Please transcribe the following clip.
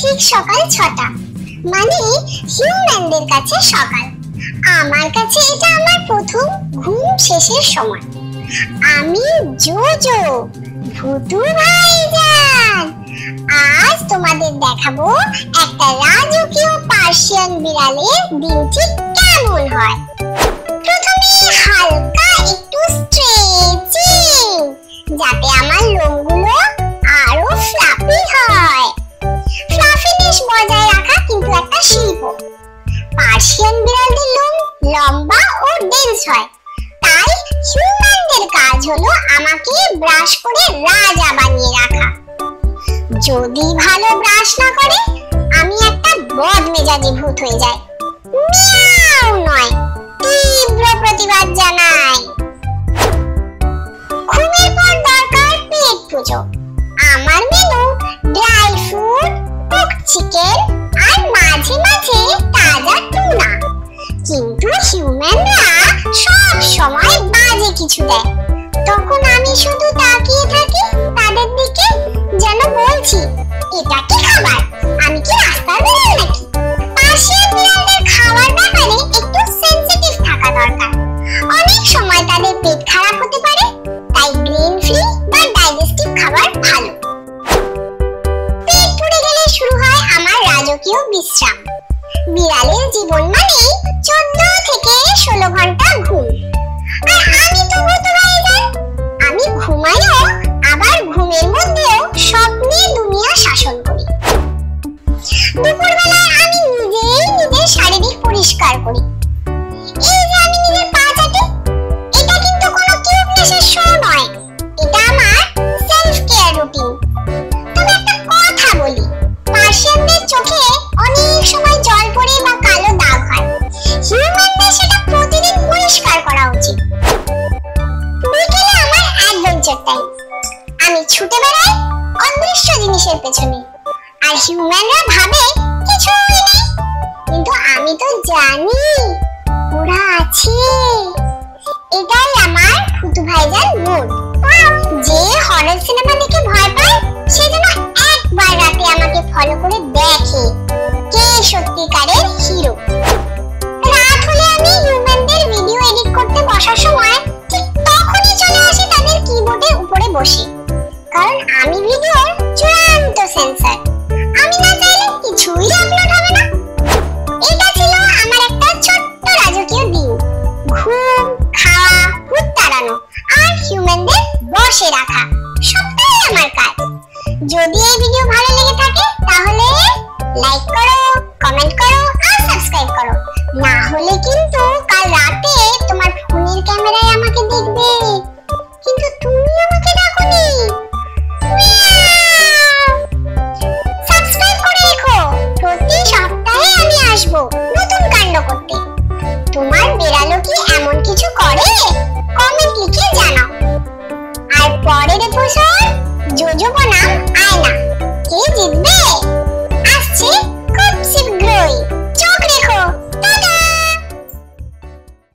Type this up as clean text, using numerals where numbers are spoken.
ঠিক সকাল 6টা, মানে হিউম্যানদের কাছে সকাল। আমার কাছে এটা আমার প্রথম ঘুম শেষের সময়। আমি জোজো, ভুতু ভাইজান। আজ তোমাদের দেখাবো একটা রাজকীয় পার্সিয়ান বিড়ালের দিন ঠিক কেমন হয়। প্রথমে হালকা একটু স্ট্রেচিং, যাতে আমার লোমগুলো আরো ফ্লাফি হয়। ফ্লাফিনেস বজায় রাখা কিন্তু একটা শিল্প। পার্সিয়ান বিড়ালদের লোম লম্বা ও ডেন্স হয়, তাই হিউম্যানদের কাজ হলো আমাকে ব্রাশ করে রাজা বানিয়ে রাখা। যদি ভালো ব্রাশ না করে আমি একটা বদমেজাজি ভূত হয়ে যাই। মিয়াও নয়, তীব্র প্রতিবাদ জানাই। ঘুমের পর দরকার পেট পুজো। আমার menu dry fruit, cooked chicken আর মাঝে মাঝে তাজা টুনা। কিন্তু হিউম্যানরা সব সময় বাজে কিছু দেয়, তখন আমি শুধু তাকিয়ে থাকি তাদের দিকে, যেন বলছি এটা কি খাবার, আমি কি রাস্তার বিড়াল নাকি। পার্সিয়ান বিড়ালদের খাওয়ার ব্যাপারে একটু সেনসিটিভ থাকা দরকার। অনেক সময় তাদের পেট খারাপ হতে পারে, তাই গ্রেন ফ্রি বা ডাইজেস্টিভ খাবার ভালো। পেট পুড়ে গেলে শুরু হয় আমার রাজকীয় বিশ্রাম। বিড়ালের জীবন মানে 14 থেকে 16 ঘন্টা ঘুম। আর আমি তো ভুতু ভাইজান, আমি ঘুমাইও, আবার ঘুমের মধ্যেও স্বপ্নে দুনিয়া শাসন করি। দুপুরবেলায় আমি নিজেই নিজের শারীরিক পরিষ্কার করি। এই যে আমি নিজের পা চাটি, এটা কিন্তু কোনো কিউটনেসের শো নয়, এটা আমার সেলফ কেয়ার রুটিন। তবে একটা কথা বলি, পার্সিয়ানদের চোখে অনেক সময় জল পড়ে বা কালো দাগ হয়। হিউম্যানদের সেটা প্রতিদিন পরিষ্কার করা উচিত। বিকেলে আমার অ্যাডভেঞ্চার টাইম। আমি ছুটে বেড়াই অদৃশ্য জিনিসের পেছনে, আর হিউম্যানরা ভাবে কিছুই নেই, কিন্তু আমি তো জানি ওরা আছে। এটাই আমার ভুতু ভাইজান মুড। যে হরর সিনেমা দেখে ভয় পায়, সে যেন একবার রাতে আমাকে ফলো করে দেখে কে সত্যিকারের হিরো। রাত হলে আমি হিউম্যানদের ভিডিও এডিট করতে বসার সময় ঠিক তখনই চলে আসি তাদের কিবোর্ডের উপরে বসে, কারণ আমি ভিডিওর চূড়ান্ত সেন্সর। আমি না চাইলে কিছুই আপলোড হবে না। এটা ছিল আমার একটা ছোট্ট রাজকীয় দিন। ঘুম, খাওয়া, ভূত তাড়ানো আর হিউম্যানদের বসে রাখা, সবটাই আমার কাজ। যদি এই ভিডিও ভালো লেগে থাকে তাহলে লাইক করো, কমেন্ট করো আর সাবস্ক্রাইব করো। না হলে কিন্তু কাল রাতে তোমার ফোনের ক্যামেরায় আমাকে দেখবে, কিন্তু তুমি আমাকে ডাকোনি। সাবস্ক্রাইব করে রেখো, প্রতি সপ্তাহে আমি আসবো নতুন কাণ্ড করতে। তোমার বিড়ালও কি এমন কিছু করে? কমেন্ট লিখে জানাও। আর পরের এপিসোড